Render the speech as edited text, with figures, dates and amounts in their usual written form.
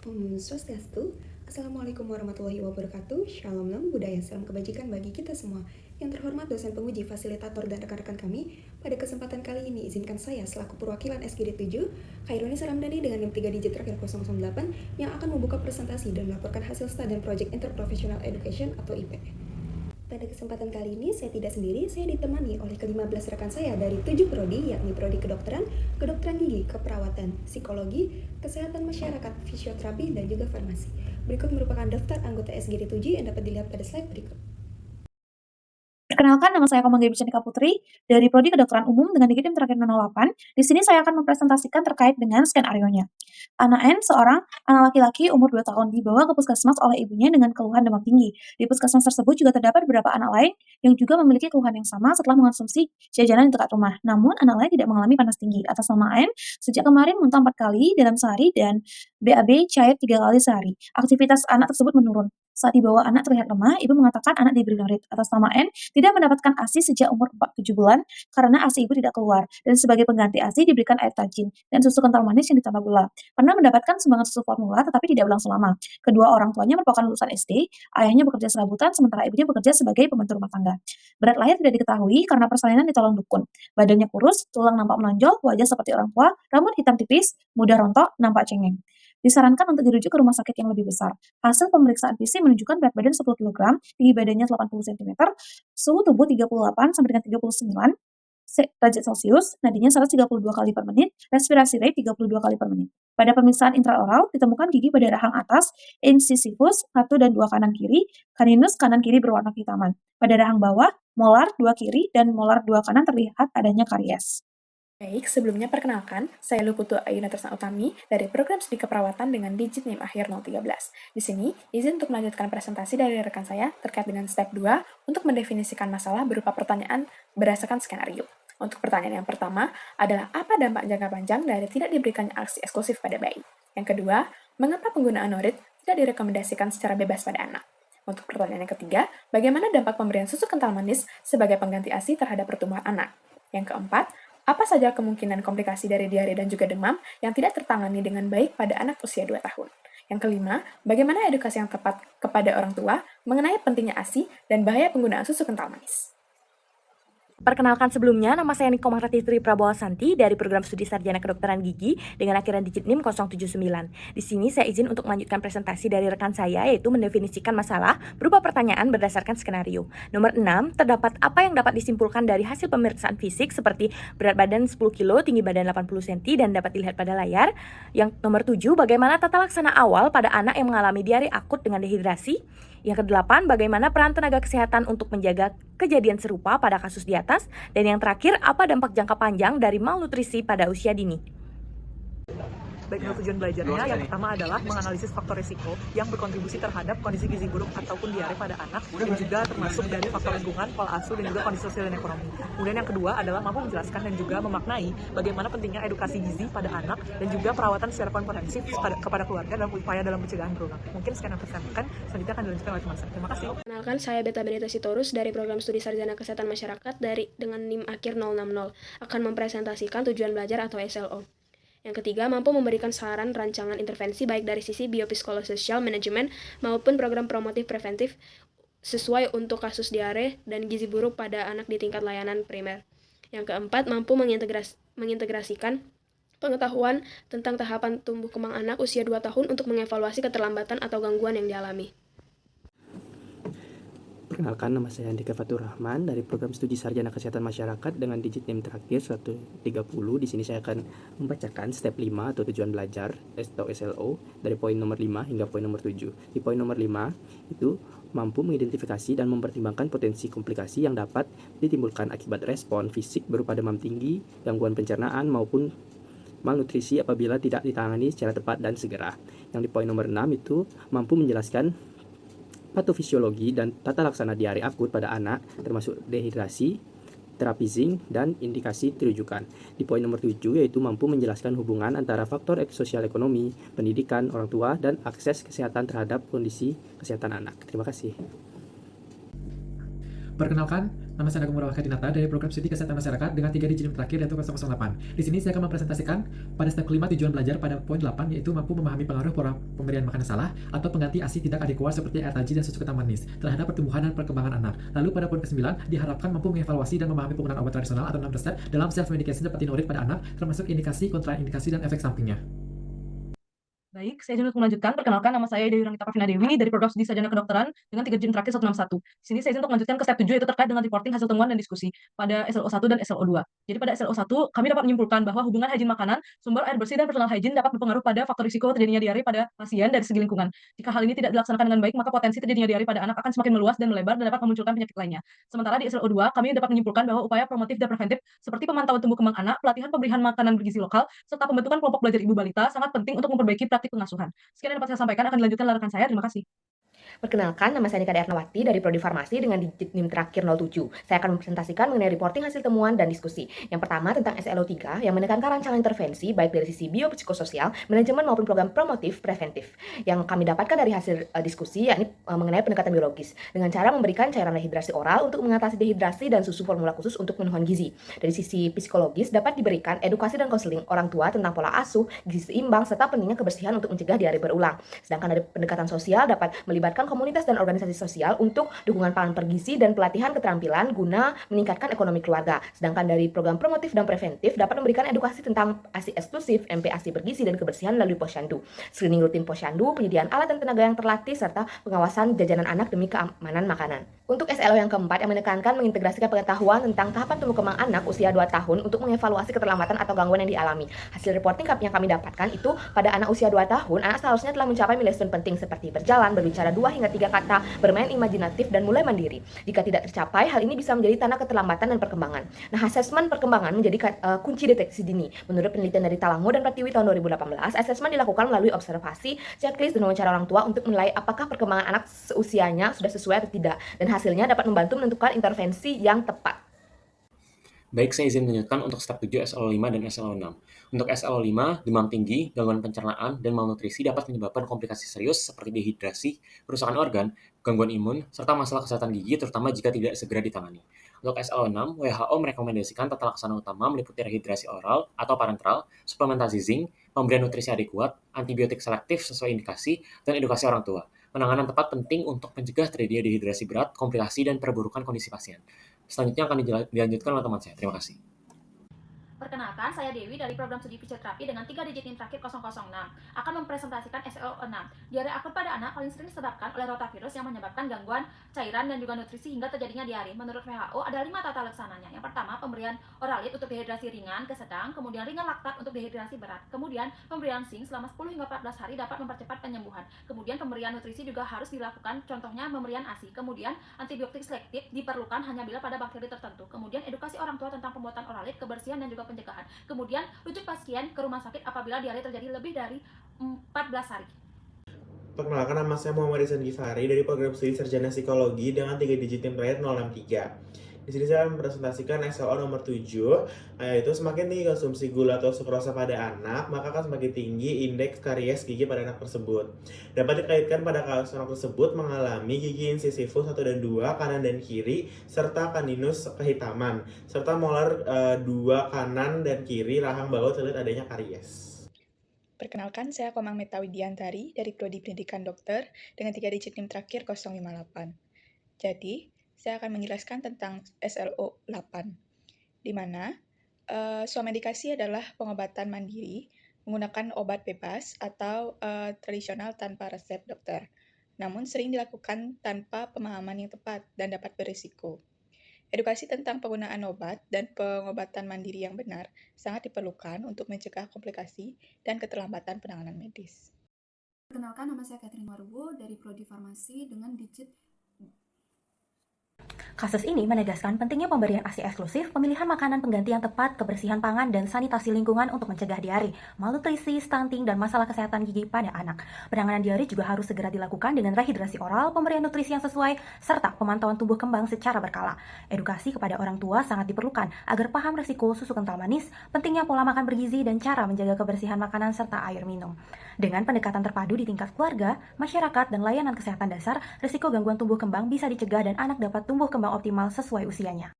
Om Swastiastu. Assalamualaikum warahmatullahi wabarakatuh. Shalom Nam Budaya, salam kebajikan bagi kita semua. Yang terhormat dosen penguji, fasilitator, dan rekan-rekan kami, pada kesempatan kali ini izinkan saya selaku perwakilan SGD 7, Khaironi Saramdhani dengan NIM 3 digit terakhir 008 yang akan membuka presentasi dan melaporkan hasil STA dan Project Interprofessional Education atau IP. Pada kesempatan kali ini, saya tidak sendiri, saya ditemani oleh ke-15 rekan saya dari 7 prodi, yakni prodi kedokteran, kedokteran gigi, keperawatan, psikologi, kesehatan masyarakat, fisioterapi, dan juga farmasi. Berikut merupakan daftar anggota SGD 7 yang dapat dilihat pada slide berikut. Perkenalkan, nama saya Komang Gaby Cantika Putri dari Prodi Kedokteran Umum dengan digit NIM terakhir 008. Di sini saya akan mempresentasikan terkait dengan skenario-nya. Anak N, seorang anak laki-laki umur 2 tahun, dibawa ke puskesmas oleh ibunya dengan keluhan demam tinggi. Di puskesmas tersebut juga terdapat beberapa anak lain yang juga memiliki keluhan yang sama setelah mengonsumsi jajanan di dekat rumah. Namun, anak lain tidak mengalami panas tinggi. Atas nama N, sejak kemarin muntah 4 kali dalam sehari dan BAB cair 3 kali sehari. Aktivitas anak tersebut menurun. Saat dibawa anak terlihat lemah, ibu mengatakan anak diberi norit. Atas nama N, tidak mendapatkan ASI sejak umur 7 bulan karena ASI ibu tidak keluar, dan sebagai pengganti ASI diberikan air tajin dan susu kental manis yang ditambah gula. Pernah mendapatkan sumbangan susu formula tetapi tidak berlangsung lama. Kedua orang tuanya merupakan lulusan SD, ayahnya bekerja serabutan sementara ibunya bekerja sebagai pembantu rumah tangga. Berat lahir tidak diketahui karena persalinan ditolong dukun. Badannya kurus, tulang nampak menonjol, wajah seperti orang tua, rambut hitam tipis, mudah rontok, nampak cengeng. Disarankan untuk dirujuk ke rumah sakit yang lebih besar. Hasil pemeriksaan fisik menunjukkan berat badan 10 kg, tinggi badannya 80 cm, suhu tubuh 38 sampai dengan 39 derajat Celcius, nadinya 132 kali per menit, respirasi rate 32 kali per menit. Pada pemeriksaan intraoral, ditemukan gigi pada rahang atas, incisivus 1 dan 2 kanan kiri, caninus kanan kiri berwarna kehitaman. Pada rahang bawah, molar 2 kiri dan molar 2 kanan terlihat adanya karies. Baik, sebelumnya perkenalkan, saya Luputu Ayuna Tresna Utami dari Program Studi Keperawatan dengan digit NIM akhir 013. Di sini, izin untuk melanjutkan presentasi dari rekan saya terkait dengan step 2 untuk mendefinisikan masalah berupa pertanyaan berdasarkan skenario. Untuk pertanyaan yang pertama adalah apa dampak jangka panjang dari tidak diberikannya ASI eksklusif pada bayi? Yang kedua, mengapa penggunaan norit tidak direkomendasikan secara bebas pada anak? Untuk pertanyaan yang ketiga, bagaimana dampak pemberian susu kental manis sebagai pengganti ASI terhadap pertumbuhan anak? Yang keempat, apa saja kemungkinan komplikasi dari diare dan juga demam yang tidak tertangani dengan baik pada anak usia 2 tahun? Yang kelima, bagaimana edukasi yang tepat kepada orang tua mengenai pentingnya ASI dan bahaya penggunaan susu kental manis? Perkenalkan sebelumnya, nama saya Niko Mahratitri Prabowo Santi dari Program Studi Sarjana Kedokteran Gigi dengan akhiran digit NIM 079. Di sini saya izin untuk melanjutkan presentasi dari rekan saya, yaitu mendefinisikan masalah berupa pertanyaan berdasarkan skenario. Nomor 6, terdapat apa yang dapat disimpulkan dari hasil pemeriksaan fisik seperti berat badan 10 kg, tinggi badan 80 cm dan dapat dilihat pada layar. Yang nomor 7, bagaimana tata laksana awal pada anak yang mengalami diare akut dengan dehidrasi. Yang kedelapan, bagaimana peran tenaga kesehatan untuk menjaga kejadian serupa pada kasus di atas. Dan yang terakhir, apa dampak jangka panjang dari malnutrisi pada usia dini. Baik, tujuan belajarnya yang pertama adalah menganalisis faktor risiko yang berkontribusi terhadap kondisi gizi buruk ataupun diare pada anak, dan juga termasuk dari faktor lingkungan, pola asuh, dan juga kondisi sosial dan ekonomi. Kemudian yang kedua adalah mampu menjelaskan dan juga memaknai bagaimana pentingnya edukasi gizi pada anak dan juga perawatan secara komprehensif kepada keluarga dalam upaya dalam pencegahan berulang. Mungkin sekian yang saya sampaikan, selanjutnya akan dilanjutkan oleh teman saya. Terima kasih. Kenalkan, saya Beta Benita Sitorus dari Program Studi Sarjana Kesehatan Masyarakat dengan NIM akhir 060 akan mempresentasikan tujuan belajar atau SLO. Yang ketiga, mampu memberikan saran rancangan intervensi baik dari sisi biopsikososial manajemen maupun program promotif preventif sesuai untuk kasus diare dan gizi buruk pada anak di tingkat layanan primer. Yang keempat, mampu mengintegrasikan pengetahuan tentang tahapan tumbuh kembang anak usia 2 tahun untuk mengevaluasi keterlambatan atau gangguan yang dialami. Perkenalkan, nama saya Andika Fatur Rahman dari Program Studi Sarjana Kesehatan Masyarakat dengan digit NIM terakhir 130. Di sini saya akan membacakan step 5 atau tujuan belajar atau SLO dari poin nomor 5 hingga poin nomor 7. Di poin nomor 5 itu mampu mengidentifikasi dan mempertimbangkan potensi komplikasi yang dapat ditimbulkan akibat respon fisik berupa demam tinggi, gangguan pencernaan maupun malnutrisi apabila tidak ditangani secara tepat dan segera. Yang di poin nomor 6 itu mampu menjelaskan patofisiologi dan tata laksana diare akut pada anak, termasuk dehidrasi, terapi zinc, dan indikasi terujukan. Di poin nomor 7 yaitu mampu menjelaskan hubungan antara faktor sosial ekonomi, pendidikan, orang tua, dan akses kesehatan terhadap kondisi kesehatan anak. Terima kasih. Perkenalkan, nama saya Agung Murawaka Dinata dari Program Studi Kesehatan Masyarakat dengan 3 digit NIM terakhir yaitu 008. Di sini saya akan mempresentasikan pada step kelima tujuan belajar pada poin 8 yaitu mampu memahami pengaruh pola pemberian makanan salah atau pengganti ASI tidak adekuat seperti air taji dan susu kental manis terhadap pertumbuhan dan perkembangan anak. Lalu pada poin ke-9 diharapkan mampu mengevaluasi dan memahami penggunaan obat tradisional atau 6 resep dalam self-medication dapat dinorit pada anak termasuk indikasi, kontraindikasi, dan efek sampingnya. Baik, saya izin untuk melanjutkan. Perkenalkan, nama saya Dewi Rangita Pavina Dewi dari Program Studi Sarjana Kedokteran dengan 3 digit terakhir 161. Di sini saya izin untuk melanjutkan ke step 7 yaitu terkait dengan reporting hasil temuan dan diskusi pada SLO 1 dan SLO 2. Jadi pada SLO 1 kami dapat menyimpulkan bahwa hubungan hygiene makanan, sumber air bersih dan personal hygiene dapat berpengaruh pada faktor risiko terjadinya diare pada pasien dari segi lingkungan. Jika hal ini tidak dilaksanakan dengan baik, maka potensi terjadinya diare pada anak akan semakin meluas dan melebar dan dapat memunculkan penyakit lainnya. Sementara di SLO 2 kami dapat menyimpulkan bahwa upaya promotif dan preventif seperti pemantauan tumbuh kembang anak, pelatihan pemberian makanan bergizi lokal, serta pembentukan kelompok belajar ibu balita sangat penting untuk memperbaiki praktik pengasuhan. Sekian yang dapat saya sampaikan, akan dilanjutkan oleh rekan saya. Terima kasih. Perkenalkan, nama saya Nika Ernawati dari Prodi Farmasi dengan digit NIM terakhir 07. Saya akan mempresentasikan mengenai reporting hasil temuan dan diskusi. Yang pertama tentang SLO 3 yang menekankan rancangan intervensi baik dari sisi biopsikososial, manajemen maupun program promotif preventif. Yang kami dapatkan dari hasil diskusi yakni mengenai pendekatan biologis dengan cara memberikan cairan rehidrasi oral untuk mengatasi dehidrasi dan susu formula khusus untuk pemenuhan gizi. Dari sisi psikologis dapat diberikan edukasi dan konseling orang tua tentang pola asuh, gizi seimbang serta pentingnya kebersihan untuk mencegah diare berulang. Sedangkan dari pendekatan sosial dapat melibatkan komunitas dan organisasi sosial untuk dukungan pangan bergizi dan pelatihan keterampilan guna meningkatkan ekonomi keluarga. Sedangkan dari program promotif dan preventif dapat memberikan edukasi tentang ASI eksklusif, MPASI bergizi dan kebersihan melalui posyandu, screening rutin posyandu, penyediaan alat dan tenaga yang terlatih serta pengawasan jajanan anak demi keamanan makanan. Untuk SLO yang keempat yang menekankan mengintegrasikan pengetahuan tentang tahapan tumbuh kembang anak usia 2 tahun untuk mengevaluasi keterlambatan atau gangguan yang dialami. Hasil reporting yang kami dapatkan itu pada anak usia 2 tahun, anak seharusnya telah mencapai milestone penting seperti berjalan, berbicara 2 hingga 3 kata, bermain imajinatif, dan mulai mandiri. Jika tidak tercapai, hal ini bisa menjadi tanda keterlambatan dan perkembangan. Nah, asesmen perkembangan menjadi kunci deteksi dini. Menurut penelitian dari Talango dan Pratiwi tahun 2018, asesmen dilakukan melalui observasi, checklist, dan wawancara orang tua untuk menilai apakah perkembangan anak seusianya sudah sesuai atau tidak, dan hasilnya dapat membantu menentukan intervensi yang tepat. Baik, saya izin melanjutkan untuk step 7 SLO 5 dan SLO 6. Untuk SLO 5, demam tinggi, gangguan pencernaan, dan malnutrisi dapat menyebabkan komplikasi serius seperti dehidrasi, kerusakan organ, gangguan imun, serta masalah kesehatan gigi terutama jika tidak segera ditangani. Untuk SLO 6, WHO merekomendasikan tata laksana utama meliputi rehidrasi oral atau parenteral, suplementasi zinc, pemberian nutrisi adekuat, antibiotik selektif sesuai indikasi, dan edukasi orang tua. Penanganan tepat penting untuk mencegah terjadinya dehidrasi berat, komplikasi, dan perburukan kondisi pasien. Selanjutnya akan dilanjutkan oleh teman saya. Terima kasih. Perkenalkan, saya Dewi dari Program Studi Fisioterapi dengan 3 digit NIM terakhir 006. Akan mempresentasikan SLO 6. Diare akut pada anak paling sering disebabkan oleh rotavirus yang menyebabkan gangguan cairan dan juga nutrisi hingga terjadinya diare. Menurut WHO, ada 5 tata laksananya. Yang pertama, pemberian oralit untuk dehidrasi ringan ke sedang, kemudian ringan laktat untuk dehidrasi berat. Kemudian, pemberian zinc selama 10 hingga 14 hari dapat mempercepat penyembuhan. Kemudian, pemberian nutrisi juga harus dilakukan, contohnya pemberian ASI. Kemudian, antibiotik selektif diperlukan hanya bila pada bakteri tertentu. Kemudian, edukasi orang tua tentang pembuatan oralit, kebersihan, dan juga pencegahan. Kemudian rujuk pasien ke rumah sakit apabila diare terjadi lebih dari 14 hari. Perkenalkan, nama saya Muhammad Ihsan Gifari dari Program Studi Sarjana Psikologi dengan 3 digit NIM terakhir 063. Di sini saya mempresentasikan SLO nomor 7, yaitu semakin tinggi konsumsi gula atau sukrosa pada anak, maka akan semakin tinggi indeks karies gigi pada anak tersebut. Dapat dikaitkan pada kasus anak tersebut mengalami gigi incisivus 1 dan 2, kanan dan kiri, serta caninus kehitaman, serta molar 2 kanan dan kiri rahang bawah terlihat adanya karies. Perkenalkan, saya Komang Meta Widiantari dari Prodi Pendidikan Dokter dengan 3 digit NIM terakhir 058. Jadi, saya akan menjelaskan tentang SLO 8, di mana swamedikasi adalah pengobatan mandiri menggunakan obat bebas atau tradisional tanpa resep dokter, namun sering dilakukan tanpa pemahaman yang tepat dan dapat berisiko. Edukasi tentang penggunaan obat dan pengobatan mandiri yang benar sangat diperlukan untuk mencegah komplikasi dan keterlambatan penanganan medis. Perkenalkan, nama saya Catherine Warbo dari Prodi Farmasi dengan digit. Kasus ini menegaskan pentingnya pemberian ASI eksklusif, pemilihan makanan pengganti yang tepat, kebersihan pangan, dan sanitasi lingkungan untuk mencegah diare, malnutrisi, stunting, dan masalah kesehatan gigi pada anak. Penanganan diare juga harus segera dilakukan dengan rehidrasi oral, pemberian nutrisi yang sesuai, serta pemantauan tumbuh kembang secara berkala. Edukasi kepada orang tua sangat diperlukan agar paham resiko susu kental manis, pentingnya pola makan bergizi, dan cara menjaga kebersihan makanan serta air minum. Dengan pendekatan terpadu di tingkat keluarga, masyarakat, dan layanan kesehatan dasar, risiko gangguan tumbuh kembang bisa dicegah dan anak dapat tumbuh kembang optimal sesuai usianya.